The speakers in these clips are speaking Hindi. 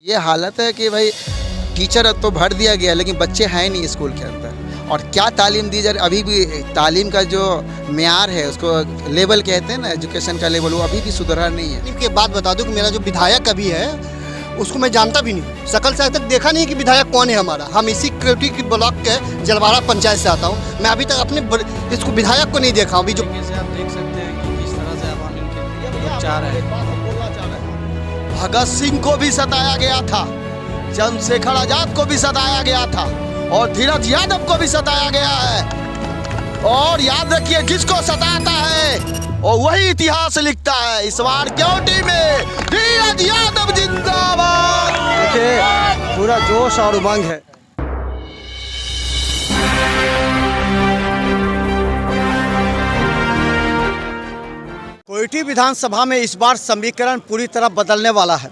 ये हालत है कि भाई टीचर तो भर दिया गया लेकिन बच्चे हैं नहीं स्कूल के अंदर। और क्या तालीम दी जा रही, अभी भी तालीम का जो म्यार है उसको लेवल कहते हैं ना, एजुकेशन का लेवल, वो अभी भी सुधरा नहीं है। एक बात बता दूं कि मेरा जो विधायक अभी है उसको मैं जानता भी नहीं, शकल से आज तक देखा नहीं कि विधायक कौन है हमारा। हम इसी क्रेटी की ब्लॉक के जलवाड़ा पंचायत से आता हूँ। मैं अभी तक अपने इसको विधायक को नहीं देखा। अभी जो आप देख सकते हैं कि किस तरह से अवाम इनके लोग चाह रहे हैं। भगत सिंह को भी सताया गया था, चंद्रशेखर आजाद को भी सताया गया था और धीरज यादव को भी सताया गया है। और याद रखिए किसको सताता है और वही इतिहास लिखता है। इस बार क्योंटी में धीरज यादव जिंदाबाद। देखिए पूरा जोश और उमंग है। कोयटी विधानसभा में इस बार समीकरण पूरी तरह बदलने वाला है।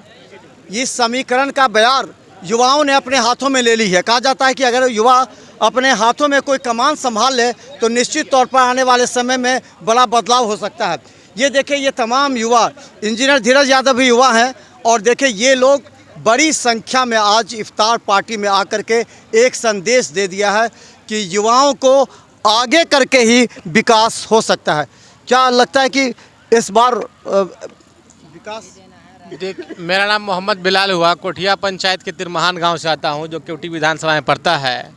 इस समीकरण का बयार युवाओं ने अपने हाथों में ले ली है। कहा जाता है कि अगर युवा अपने हाथों में कोई कमान संभाल ले तो निश्चित तौर पर आने वाले समय में बड़ा बदलाव हो सकता है। ये देखिए, ये तमाम युवा, इंजीनियर धीरज यादव भी युवा हैं और देखिए ये लोग बड़ी संख्या में आज इफ्तार पार्टी में आकर के एक संदेश दे दिया है कि युवाओं को आगे करके ही विकास हो सकता है। क्या लगता है कि इस बार विकास? मेरा नाम मोहम्मद बिलाल हुआ, कोठिया पंचायत के तिरमहान गांव से आता हूं, जो क्योटी विधानसभा में पड़ता है।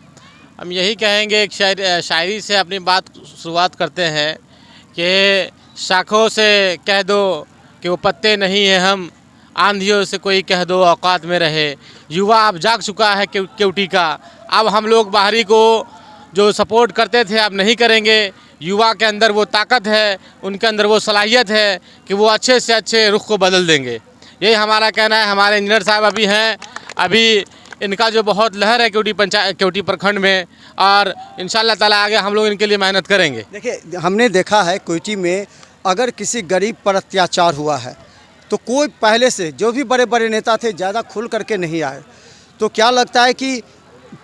हम यही कहेंगे, एक शायरी से अपनी बात शुरुआत करते हैं कि शाखों से कह दो कि वो पत्ते नहीं हैं हम, आंधियों से कोई कह दो औकात में रहे। युवा अब जाग चुका है क्योटी का। अब हम लोग बाहरी को जो सपोर्ट करते थे अब नहीं करेंगे। युवा के अंदर वो ताकत है, उनके अंदर वो सलाहियत है कि वो अच्छे से अच्छे रुख को बदल देंगे। यही हमारा कहना है। हमारे इंजीनियर साहब अभी हैं, अभी इनका जो बहुत लहर है क्योटी प्रखंड में, और इंशाल्लाह ताला आगे हम लोग इनके लिए मेहनत करेंगे। देखिए, हमने देखा है कोयटी में अगर किसी गरीब पर अत्याचार हुआ है तो कोई पहले से जो भी बड़े बड़े नेता थे ज़्यादा खुल करके नहीं आए। तो क्या लगता है कि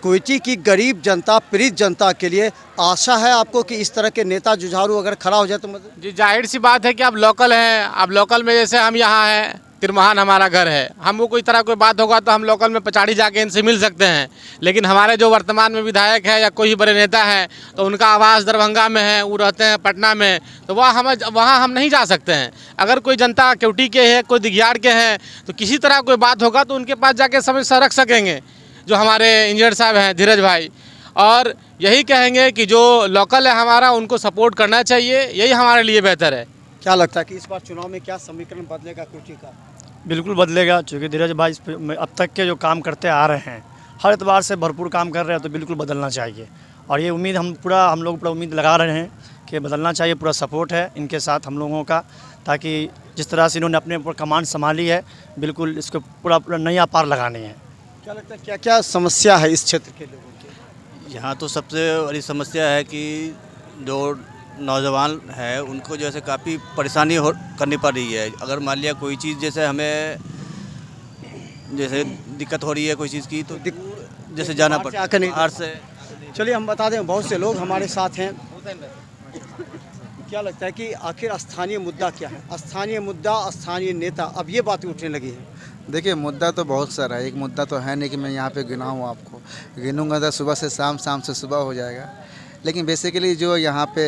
कोयटी की गरीब जनता, पीड़ित जनता के लिए आशा है आपको कि इस तरह के नेता जुझारू अगर खड़ा हो जाए तो मतलब? जी, जाहिर सी बात है कि आप लोकल हैं। अब लोकल में जैसे हम यहाँ हैं, तिरमहान हमारा घर है, हमको कोई तरह कोई बात होगा तो हम लोकल में पचाड़ी जाके इनसे मिल सकते हैं। लेकिन हमारे जो वर्तमान में विधायक है या कोई बड़े नेता हैं तो उनका आवास दरभंगा में है, वो रहते हैं पटना में, तो वहाँ हम नहीं जा सकते हैं। अगर कोई जनता क्योटी के है, कोई दिघियाड़ के हैं, तो किसी तरह कोई बात होगा तो उनके पास जाके समस्या रख सकेंगे, जो हमारे इंजीनियर साहब हैं धीरज भाई। और यही कहेंगे कि जो लोकल है हमारा, उनको सपोर्ट करना चाहिए, यही हमारे लिए बेहतर है। क्या लगता है कि इस बार चुनाव में क्या समीकरण बदलेगा कोयटी का? बिल्कुल बदलेगा, क्योंकि धीरज भाई अब तक के जो काम करते आ रहे हैं, हर एतबार से भरपूर काम कर रहे हैं, तो बिल्कुल बदलना चाहिए। और ये उम्मीद हम लोग पूरा उम्मीद लगा रहे हैं कि बदलना चाहिए। पूरा सपोर्ट है इनके साथ हम लोगों का, ताकि जिस तरह से इन्होंने अपने ऊपर कमान संभाली है, बिल्कुल इसको पूरा नैया पार लगानी है। क्या लगता है क्या क्या समस्या है इस क्षेत्र के लोगों की? यहाँ तो सबसे बड़ी समस्या है कि जो नौजवान है उनको जैसे काफ़ी परेशानी करनी पड़ रही है। अगर मान लिया कोई चीज़ जैसे हमें जैसे दिक्कत हो रही है कोई चीज़ की, तो जैसे जाना पड़ता है बाहर से। चलिए हम बता दें, बहुत से लोग हमारे साथ हैं। क्या लगता है कि आखिर स्थानीय मुद्दा क्या है? स्थानीय मुद्दा, स्थानीय नेता, अब ये बातें उठने लगी हैं। देखिए, मुद्दा तो बहुत सारा है। एक मुद्दा तो है नहीं कि मैं यहाँ पे गिनाऊँ, आपको गिनूँगा तो सुबह से शाम, शाम से सुबह हो जाएगा। लेकिन बेसिकली जो यहाँ पे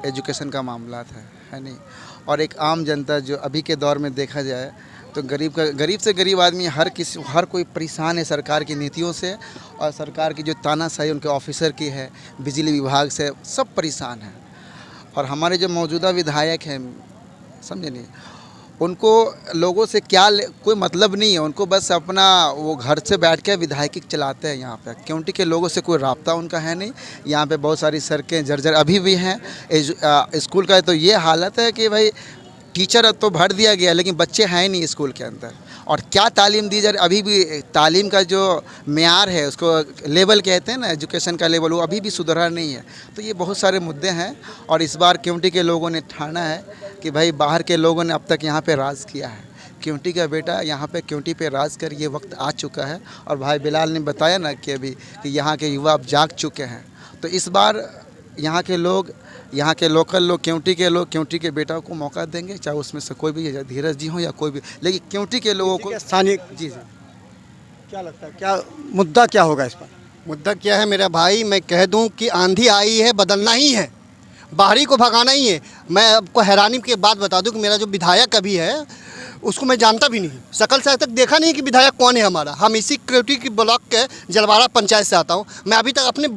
एजुकेशन का मामला है नहीं, और एक आम जनता जो अभी के दौर में देखा जाए तो गरीब से गरीब आदमी हर कोई परेशान है सरकार की नीतियों से, और सरकार की जो तानाशाही उनके ऑफिसर की है, बिजली विभाग से, सब परेशान हैं। और हमारे जो मौजूदा विधायक हैं, समझे नहीं, उनको लोगों से कोई मतलब नहीं है। उनको बस अपना वो घर से बैठ के विधायकी चलाते हैं। यहाँ पे क्योंकि के लोगों से कोई राब्ता उनका है नहीं। यहाँ पे बहुत सारी सड़कें जर्जर अभी भी हैं। स्कूल का तो ये हालत है कि भाई टीचर तो भर दिया गया लेकिन बच्चे हैं नहीं स्कूल के अंदर। और क्या तालीम दी जा रही, अभी भी तालीम का जो म्यार है उसको लेवल कहते हैं ना, एजुकेशन का लेवल, वो अभी भी सुधरा नहीं है। तो ये बहुत सारे मुद्दे हैं। और इस बार क्योंटी के लोगों ने ठाना है कि भाई बाहर के लोगों ने अब तक यहाँ पे राज किया है, क्योंटी का बेटा यहाँ पे क्योंटी पे राज कर ये वक्त आ चुका है। और भाई बिलाल ने बताया ना कि अभी कि यहाँ के युवा अब जाग चुके हैं। तो इस बार यहाँ के लोग, यहाँ के लोकल लोग, क्योंटी के लोग क्योंटी के बेटा को मौका देंगे, चाहे उसमें से कोई भी, धीरज जी हो या कोई भी, लेकिन क्योंटी के लोगों को स्थानीय। जी जी, क्या लगता है, क्या मुद्दा क्या होगा इस पर? मुद्दा क्या है मेरा भाई, मैं कह दूं कि आंधी आई है, बदलना ही है, बाहरी को भगाना ही है। मैं आपको हैरानी की बात बता दूं कि मेरा जो विधायक अभी है उसको मैं जानता भी नहीं, शकल से आज तक देखा नहीं कि विधायक कौन है हमारा। हम इसी केवटी की ब्लॉक के जलवाड़ा पंचायत से आता हूं। मैं अभी तक अपने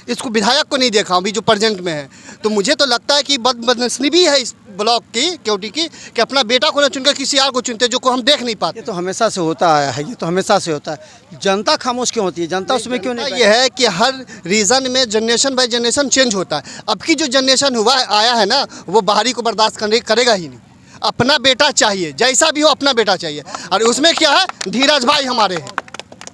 इसको विधायक को नहीं देखा हूं अभी जो प्रेजेंट में है। तो मुझे तो लगता है कि बदनसीबी भी है इस ब्लॉक की, केवटी की, कि अपना बेटा को न चुनकर किसी और को चुनते जो को हम देख नहीं पाते। ये तो हमेशा से होता आया है, ये तो हमेशा से होता है। जनता खामोश क्यों होती है? जनता उसमें क्यों नहीं? ये है कि हर रीजन में जनरेशन बाय जनरेशन चेंज होता है। अब की जो जनरेशन हुआ आया है ना, वो बाहरी को बर्दाश्त करेगा ही नहीं। अपना बेटा चाहिए, जैसा भी हो अपना बेटा चाहिए। और उसमें क्या है, धीरज भाई हमारे हैं,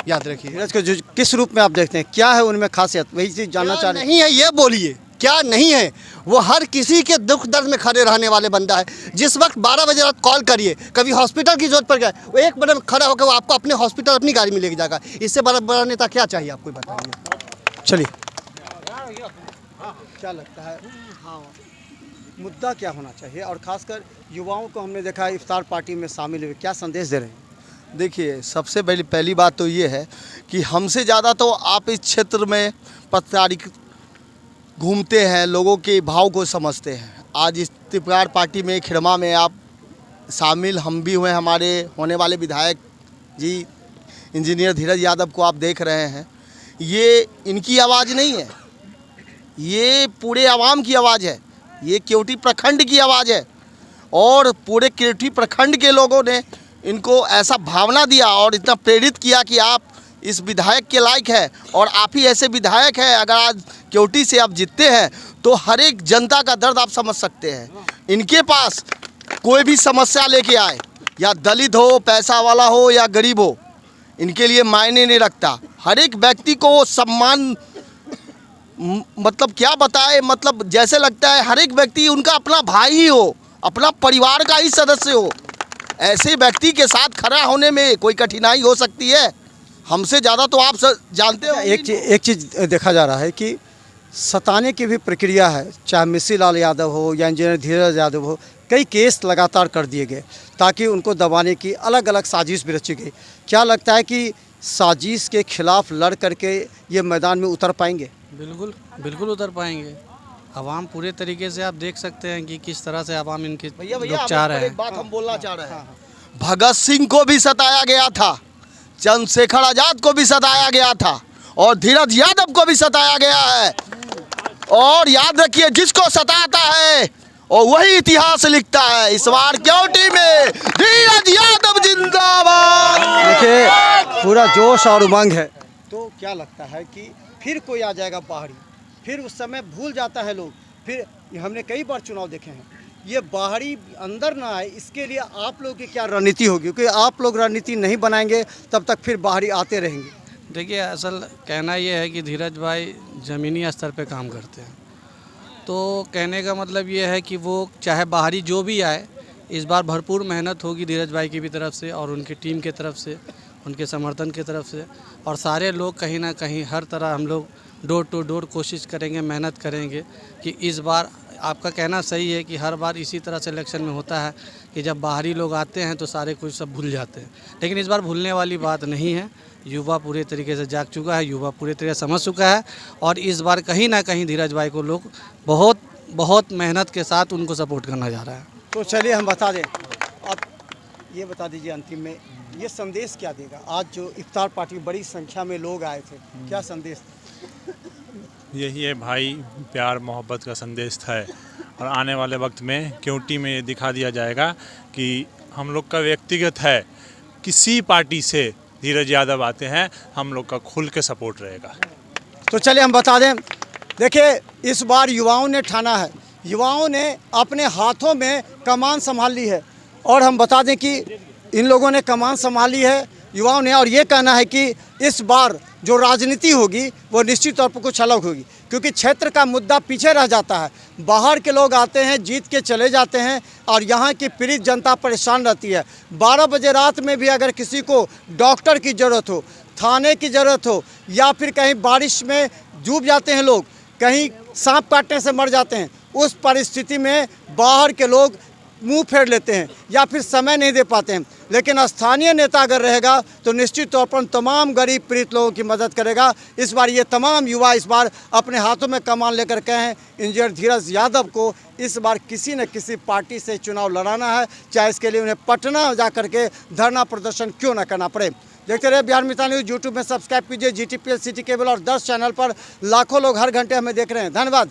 याद रखिए। धीरज को जो किस रूप में आप देखते हैं, क्या है उनमें खासियत, वही चीज़ जानना चाह रहे हैं। नहीं है ये बोलिए, क्या नहीं है? वो हर किसी के दुख दर्द में खड़े रहने वाले बंदा है। जिस वक्त 12 बजे रात कॉल करिए, कभी हॉस्पिटल की जरूरत पड़ जाए, वो 1 मिनट में खड़ा होकर वो आपको अपने हॉस्पिटल अपनी गाड़ी में लेके जाएगा। इससे बड़ा नेता क्या चाहिए आपको बताइए। चलिए, क्या लगता है, हाँ, मुद्दा क्या होना चाहिए? और खासकर युवाओं को हमने देखा है इफ्तार पार्टी में शामिल हुए, क्या संदेश दे रहे हैं? देखिए, सबसे पहली बात तो ये है कि हमसे ज़्यादा तो आप इस क्षेत्र में पत्रकारिक घूमते हैं, लोगों के भाव को समझते हैं। आज इस इफ्तार पार्टी में खिड़मा में आप शामिल हम भी हुए। हमारे होने वाले विधायक जी इंजीनियर धीरज यादव को आप देख रहे हैं। ये इनकी आवाज़ नहीं है, ये पूरे आवाम की आवाज़ है, ये केवटी प्रखंड की आवाज़ है। और पूरे केवटी प्रखंड के लोगों ने इनको ऐसा भावना दिया और इतना प्रेरित किया कि आप इस विधायक के लायक है और आप ही ऐसे विधायक हैं। अगर आज केवटी से आप जीतते हैं तो हर एक जनता का दर्द आप समझ सकते हैं। इनके पास कोई भी समस्या लेके आए, या दलित हो, पैसा वाला हो या गरीब हो, इनके लिए मायने नहीं रखता। हर एक व्यक्ति को सम्मान, मतलब क्या बताए, मतलब जैसे लगता है हर एक व्यक्ति उनका अपना भाई ही हो, अपना परिवार का ही सदस्य हो। ऐसे व्यक्ति के साथ खड़ा होने में कोई कठिनाई हो सकती है। हमसे ज़्यादा तो आप जानते हो। एक चीज़ देखा जा रहा है कि सताने की भी प्रक्रिया है, चाहे मिसी लाल यादव हो या इंजीनियर धीरज यादव हो। कई केस लगातार कर दिए गए ताकि उनको दबाने की अलग अलग साजिश भी रची गई। क्या लगता है कि साजिश के खिलाफ लड़ करके ये मैदान में उतर पाएंगे? बिल्कुल बिल्कुल उतर पाएंगे। आवाम पूरे तरीके से आप देख सकते हैं कि किस तरह से आवाम इनके लोग चाह रहे हैं। एक बात हम बोलना चाह रहे हैं, भगत सिंह को भी सताया गया था, चंद्रशेखर आजाद को भी सताया गया था और धीरज यादव को भी सताया गया है। और याद रखिए, जिसको सताता है और वही इतिहास लिखता है। इस बार केवटी में धीरज यादव जिंदाबाद। देखिए, पूरा जोश और उमंग है। तो क्या लगता है कि फिर कोई आ जाएगा बाहरी, फिर उस समय भूल जाता है लोग। फिर हमने कई बार चुनाव देखे हैं, ये बाहरी अंदर ना आए, इसके लिए आप लोगों की क्या रणनीति होगी? क्योंकि आप लोग रणनीति नहीं बनाएंगे तब तक फिर बाहरी आते रहेंगे। देखिए, असल कहना ये है कि धीरज भाई ज़मीनी स्तर पे काम करते हैं। तो कहने का मतलब ये है कि वो चाहे बाहरी जो भी आए, इस बार भरपूर मेहनत होगी धीरज भाई की भी तरफ से और उनकी टीम की तरफ से, उनके समर्थन की तरफ से। और सारे लोग कहीं ना कहीं हर तरह हम लोग डोर टू डोर कोशिश करेंगे, मेहनत करेंगे कि इस बार आपका कहना सही है कि हर बार इसी तरह से इलेक्शन में होता है कि जब बाहरी लोग आते हैं तो सारे कुछ सब भूल जाते हैं। लेकिन इस बार भूलने वाली बात नहीं है। युवा पूरे तरीके से जाग चुका है, युवा पूरे तरीके से समझ चुका है और इस बार कहीं ना कहीं धीरज भाई को लोग बहुत बहुत मेहनत के साथ उनको सपोर्ट करना जा रहा है। तो चलिए हम बता दें, अब ये बता दीजिए अंतिम में ये संदेश क्या देगा? आज जो इफ्तार पार्टी में बड़ी संख्या में लोग आए थे, क्या संदेश? यही है भाई, प्यार मोहब्बत का संदेश है। और आने वाले वक्त में केवटी में ये दिखा दिया जाएगा कि हम लोग का व्यक्तिगत है, किसी पार्टी से धीरज यादव आते हैं, हम लोग का खुल के सपोर्ट रहेगा। तो चलिए हम बता दें, देखिए इस बार युवाओं ने ठाना है, युवाओं ने अपने हाथों में कमान संभाल ली है। और हम बता दें कि इन लोगों ने कमान संभाली है युवाओं ने, और ये कहना है कि इस बार जो राजनीति होगी वो निश्चित तौर पर कुछ अलग होगी, क्योंकि क्षेत्र का मुद्दा पीछे रह जाता है। बाहर के लोग आते हैं, जीत के चले जाते हैं और यहाँ की पीड़ित जनता परेशान रहती है। 12 बजे रात में भी अगर किसी को डॉक्टर की ज़रूरत हो, थाने की ज़रूरत हो, या फिर कहीं बारिश में डूब जाते हैं लोग, कहीं सांप काटने से मर जाते हैं, उस परिस्थिति में बाहर के लोग मुंह फेर लेते हैं या फिर समय नहीं दे पाते हैं। लेकिन स्थानीय नेता अगर रहेगा तो निश्चित तौर पर तमाम गरीब पीड़ित लोगों की मदद करेगा। इस बार ये तमाम युवा इस बार अपने हाथों में कमान लेकर के हैं। इंजीनियर धीरज यादव को इस बार किसी न किसी पार्टी से चुनाव लड़ाना है, चाहे इसके लिए उन्हें पटना जा करके धरना प्रदर्शन क्यों न करना पड़े। देखते रहिए बिहार मित्र न्यूज़। यूट्यूब में सब्सक्राइब कीजिए, GTPL सिटी केबल और 10 चैनल पर लाखों लोग हर घंटे हमें देख रहे हैं। धन्यवाद।